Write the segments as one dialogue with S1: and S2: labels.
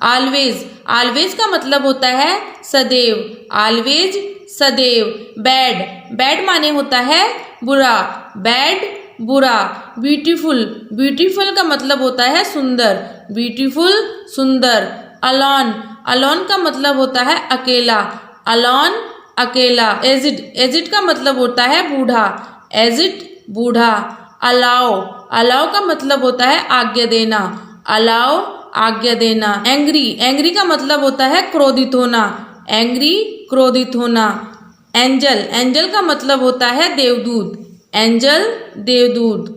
S1: Always, always का मतलब होता है सदैव, ऑलवेज सदैव। बैड, बैड माने होता है बुरा, बैड बुरा। ब्यूटीफुल, ब्यूटीफुल का मतलब होता है सुंदर, ब्यूटीफुल सुंदर। अलोन, अलोन का मतलब होता है अकेला, अलोन अकेला। एजिड, एजिड का मतलब होता है बूढ़ा, एजिड बूढ़ा। अलाउ, अलाउ का मतलब होता है आज्ञा देना, अलाउ आज्ञा देना। एंग्री, एंग्री का मतलब होता है क्रोधित होना, एंग्री क्रोधित होना। एंजल, एंजल का मतलब होता है देवदूत, एंजल देवदूत।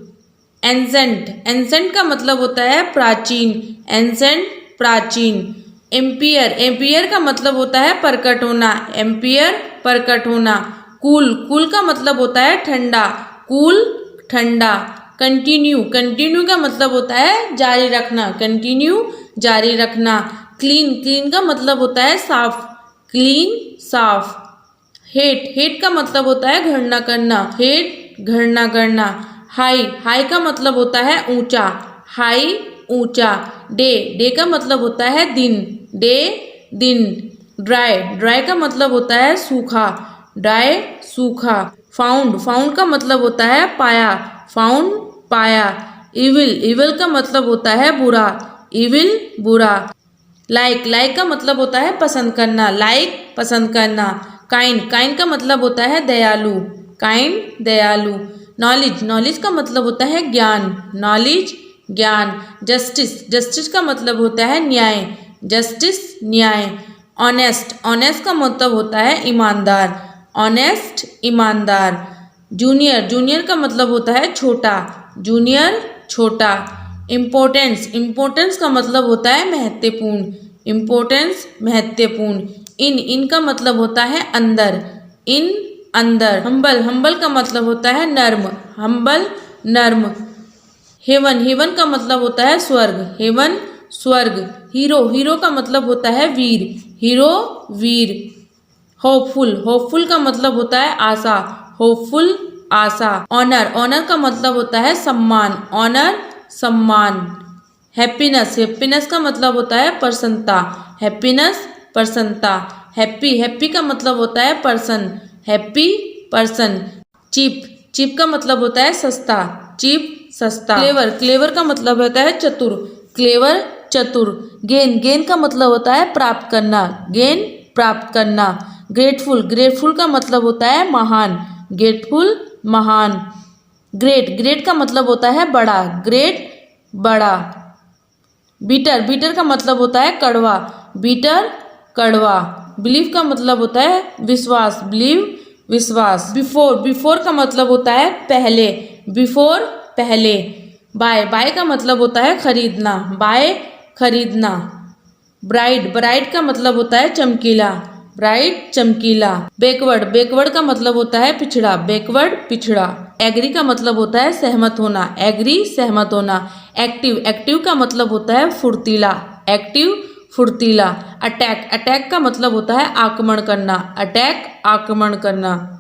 S1: एंसेंट, एंसेंट का मतलब होता है प्राचीन, एंसेंट प्राचीन। एम्पियर, एम्पियर का मतलब होता है प्रकट होना, एम्पियर प्रकट होना। कूल, कूल का मतलब होता है ठंडा, कूल ठंडा। कंटिन्यू, कंटिन्यू का मतलब होता है जारी रखना, कंटिन्यू जारी रखना। क्लीन, क्लीन का मतलब होता है साफ, क्लीन साफ। हेट, हेट का मतलब होता है घृणा करना, हेट घृणा करना। हाई, हाई का मतलब होता है ऊंचा, हाई ऊंचा। डे, डे का मतलब होता है दिन, डे दिन। ड्राई, ड्राई का मतलब होता है सूखा, ड्राई सूखा। फाउंड, फाउंड का मतलब होता है पाया, फाउंड पाया। इविल, इविल का मतलब होता है बुरा, इविल बुरा। लाइक, लाइक का मतलब होता है पसंद करना, लाइक पसंद करना। काइंड, काइंड का मतलब होता है दयालु, काइंड दयालु। नॉलेज, नॉलेज का मतलब होता है ज्ञान, नॉलेज ज्ञान। जस्टिस, जस्टिस का मतलब होता है न्याय, जस्टिस न्याय। ऑनेस्ट, ऑनेस्ट का मतलब होता है ईमानदार, ऑनेस्ट ईमानदार। जूनियर, जूनियर का मतलब होता है छोटा, जूनियर छोटा। इम्पोर्टेंस, इम्पोर्टेंस का मतलब होता है महत्वपूर्ण, इम्पोर्टेंस महत्वपूर्ण। इन का मतलब होता है अंदर, इन अंदर। हम्बल, हम्बल का मतलब होता है नर्म, हम्बल नर्म। हेवन, हेवन का मतलब होता है स्वर्ग, हेवन स्वर्ग। हीरो, हीरो का मतलब होता है वीर, हीरो वीर। होपफुल, होपफुल का मतलब होता है आशा, होपफुल आशा। ऑनर, ऑनर का मतलब होता है सम्मान, ऑनर सम्मान। हैप्पीनेस, हैप्पीनेस का मतलब होता है प्रसन्नता, हैप्पीनेस प्रसन्नता। हैप्पी, हैप्पी का मतलब होता है person, happy person. Cheap, cheap का मतलब होता है सस्ता, चीप सस्ता। क्लेवर, क्लेवर का मतलब होता है चतुर, क्लेवर चतुर। गेन, गेन का मतलब होता है प्राप्त करना, गेन प्राप्त करना। ग्रेटफुल, ग्रेटफुल का मतलब होता है महान, ग्रेटफुल महान। ग्रेट, ग्रेट का मतलब होता है बड़ा, ग्रेट बड़ा। बीटर, बीटर का मतलब होता है कड़वा, बीटर कड़वा। बिलीव का मतलब होता है विश्वास, बिलीव विश्वास। बिफोर, बिफोर का मतलब होता है पहले, बिफोर पहले। बाय, बाय का मतलब होता है खरीदना, बाय खरीदना। ब्राइट, ब्राइट का मतलब होता है चमकीला, ब्राइट चमकीला। बैकवर्ड, बैकवर्ड का मतलब होता है पिछड़ा, बैकवर्ड पिछड़ा। एग्री का मतलब होता है सहमत होना, एग्री सहमत होना। एक्टिव, एक्टिव का मतलब होता है फुर्तीला, एक्टिव फुर्तीला। अटैक, अटैक का मतलब होता है आक्रमण करना, अटैक आक्रमण करना।